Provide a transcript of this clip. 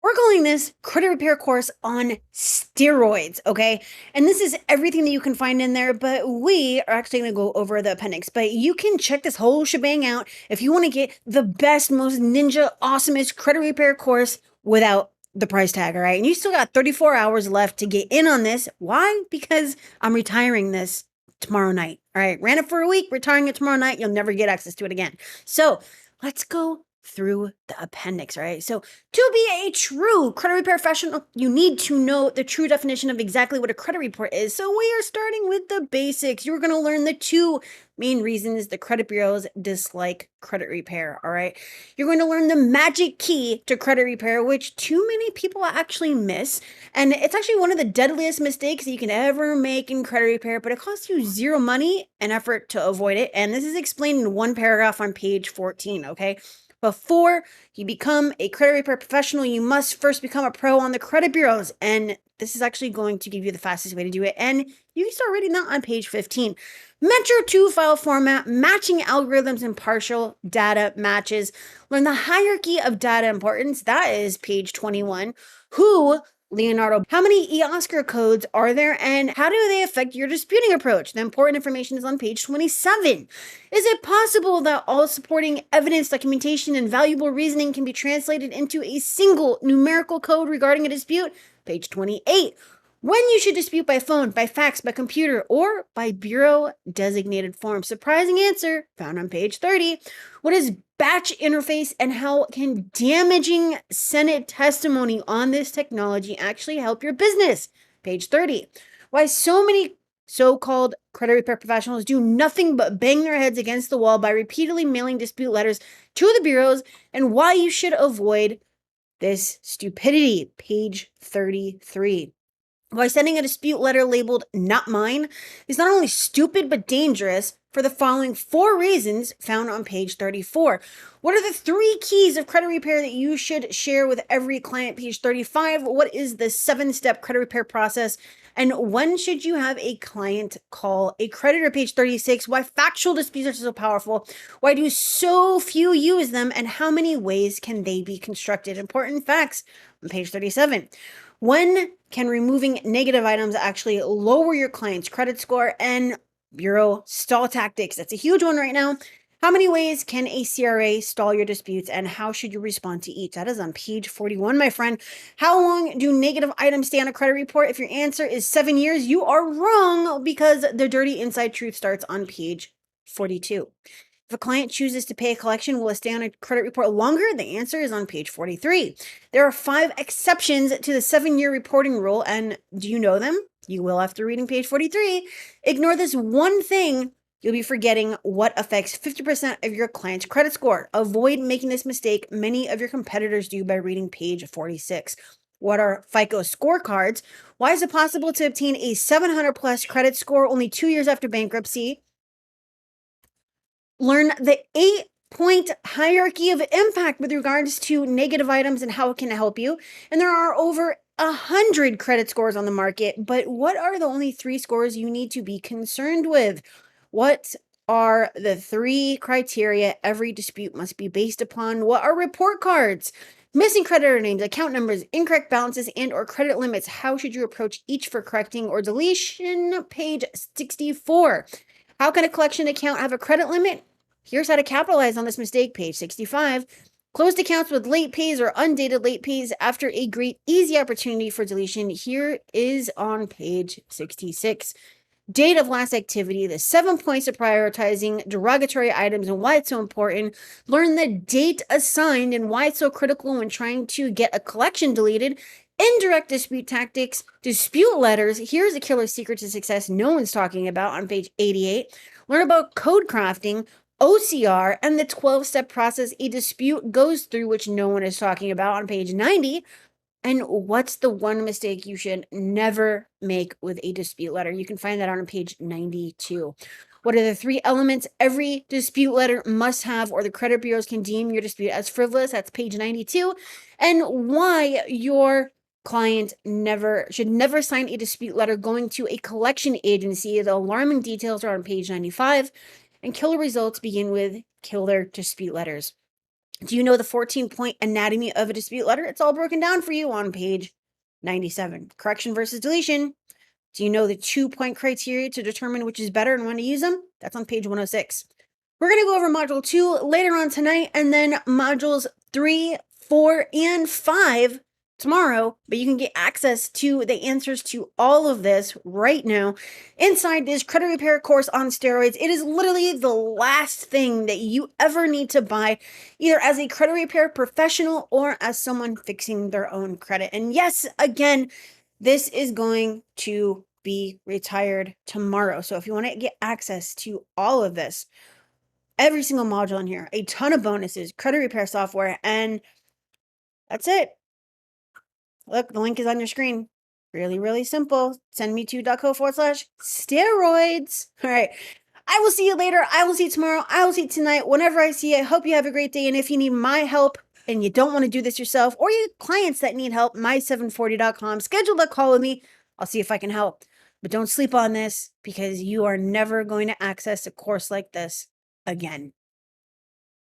We're calling this credit repair course on steroids, okay? And this is everything that you can find in there, but we are actually going to go over the appendix. But you can check this whole shebang out if you want to get the best, most ninja, awesomest credit repair course without the price tag, all right? And you still got 34 hours left to get in on this. Why? Because I'm retiring this tomorrow night, all right? Ran it for a week, retiring it tomorrow night. You'll never get access to it again. So let's go through the appendix, right? So to be a true credit repair professional, you need to know the true definition of exactly what a credit report is. So we are starting with the basics. You're going to learn the two main reasons the credit bureaus dislike credit repair, all right? You're going to learn the magic key to credit repair, which too many people actually miss. And it's actually one of the deadliest mistakes that you can ever make in credit repair, but it costs you zero money and effort to avoid it. And this is explained in one paragraph on page 14, okay? Before you become a credit repair professional, you must first become a pro on the credit bureaus. And this is actually going to give you the fastest way to do it. And you can start reading that on page 15. Metro 2 file format, matching algorithms and partial data matches. Learn the hierarchy of data importance. That is page 21. Who, Leonardo, how many Oscar codes are there and how do they affect your disputing approach? The important information is on page 27. Is it possible that all supporting evidence, documentation, and valuable reasoning can be translated into a single numerical code regarding a dispute? Page 28. When you should dispute by phone, by fax, by computer, or by bureau designated form? Surprising answer found on page 30. What is batch interface and how can damaging Senate testimony on this technology actually help your business? Page 30. Why so many so-called credit repair professionals do nothing but bang their heads against the wall by repeatedly mailing dispute letters to the bureaus and why you should avoid this stupidity. Page 33. Why sending a dispute letter labeled "not mine" is not only stupid but dangerous for the following 4 reasons found on page 34. What are the 3 keys of credit repair that you should share with every client? Page 35. What is the 7-step credit repair process? And when should you have a client call a creditor? Page 36. Why factual disputes are so powerful? Why do so few use them? And how many ways can they be constructed? Important facts on page 37. When can removing negative items actually lower your client's credit score? And bureau stall tactics. That's a huge one right now. How many ways can a CRA stall your disputes and how should you respond to each? That is on page 41, my friend. How long do negative items stay on a credit report? If your answer is 7 years, you are wrong because the dirty inside truth starts on page 42. If a client chooses to pay a collection, will it stay on a credit report longer? The answer is on page 43. There are 5 exceptions to the 7-year reporting rule, and do you know them? You will after reading page 43. Ignore this one thing. You'll be forgetting what affects 50% of your client's credit score. Avoid making this mistake many of your competitors do by reading page 46. What are FICO scorecards? Why is it possible to obtain a 700 plus credit score only 2 years after bankruptcy? Learn the 8-point hierarchy of impact with regards to negative items and how it can help you. And there are over 100 credit scores on the market, but what are the only 3 scores you need to be concerned with? What are the 3 criteria every dispute must be based upon? What are report cards? Missing creditor names, account numbers, incorrect balances, and or credit limits. How should you approach each for correcting or deletion? Page 64. How can a collection account have a credit limit? Here's how to capitalize on this mistake. Page 65. Closed accounts with late pays or undated late pays after a great easy opportunity for deletion. Here is on page 66. Date of last activity, the 7 points of prioritizing derogatory items and why it's so important. Learn the date assigned and why it's so critical when trying to get a collection deleted. Indirect dispute tactics, dispute letters. Here's a killer secret to success no one's talking about on page 88. Learn about code crafting, OCR, and the 12-step process a dispute goes through, which no one is talking about on page 90. And what's the one mistake you should never make with a dispute letter? You can find that on page 92. What are the 3 elements every dispute letter must have or the credit bureaus can deem your dispute as frivolous? That's page 92. And why your client should never sign a dispute letter going to a collection agency. The alarming details are on page 95. And killer results begin with killer dispute letters. Do you know the 14-point anatomy of a dispute letter? It's all broken down for you on page 97. Correction versus deletion. Do you know the 2-point criteria to determine which is better and when to use them? That's on page 106. We're going to go over module 2 later on tonight, and then modules 3, 4, and 5 tomorrow, but you can get access to the answers to all of this right now inside this credit repair course on steroids. It is literally the last thing that you ever need to buy, either as a credit repair professional or as someone fixing their own credit. And yes, again, this is going to be retired tomorrow. So if you want to get access to all of this, every single module in here, a ton of bonuses, credit repair software, and that's it. Look, the link is on your screen. Really, really simple. Send me to .co/steroids. All right. I will see you later. I will see you tomorrow. I will see you tonight. Whenever I see you, I hope you have a great day. And if you need my help and you don't want to do this yourself, or you clients that need help, my740.com. Schedule a call with me. I'll see if I can help. But don't sleep on this, because you are never going to access a course like this again.